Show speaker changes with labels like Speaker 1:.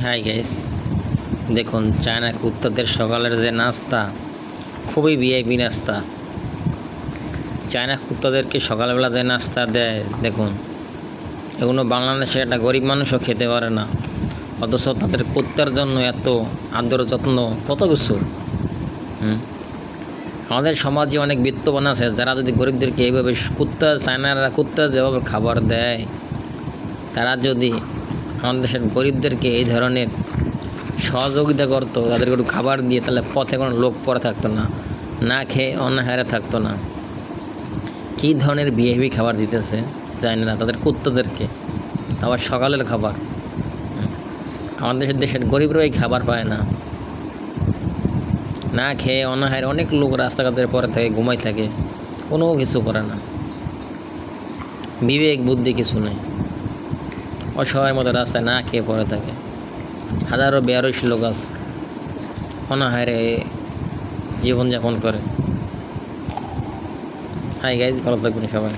Speaker 1: Hi guys, দেখুন China কুত্তাদের সকালের যে নাস্তা খুবই ভিআইপি নাস্তা। চায়না কুত্তাদেরকে সকালবেলা যে নাস্তা দেয় দেখুন, এগুলো বাংলাদেশে একটা গরিব মানুষও খেতে পারে না, অথচ তাদের কুত্তার জন্য এত আদর যত্ন, কত কিছু। আমাদের সমাজে অনেক বিত্তবান আছে যারা যদি গরিবদেরকে এইভাবে চায়নারা কুত্তা যেভাবে খাবার দেয়, তারা যদি আমাদের দেশের গরিবদেরকে এই ধরনের সহযোগিতা করতো, তাদেরকে একটু খাবার দিয়ে, তাহলে পথে কোনো লোক পড়ে থাকতো না, না খেয়ে অনাহারে থাকতো না। কী ধরনের বিহেভি খাবার দিতেছে চায়নারা তাদের কুত্তাদেরকে, আবার সকালের খাবার। আমাদের দেশের গরিবরাই খাবার পায় না, না খেয়ে অনাহারে অনেক লোক রাস্তাঘাটের পরে থাকে, ঘুমাই থাকে, কোনো কিছু করে না, বিবেক বুদ্ধি কিছু নেই, অসহায়ের মতো রাস্তায় না খেয়ে পড়ে থাকে। হাজারো বেয়ারস লোক আছে অনাহারে জীবনযাপন করে। হাই গাইজ, ভালো থাকবেন সবাই।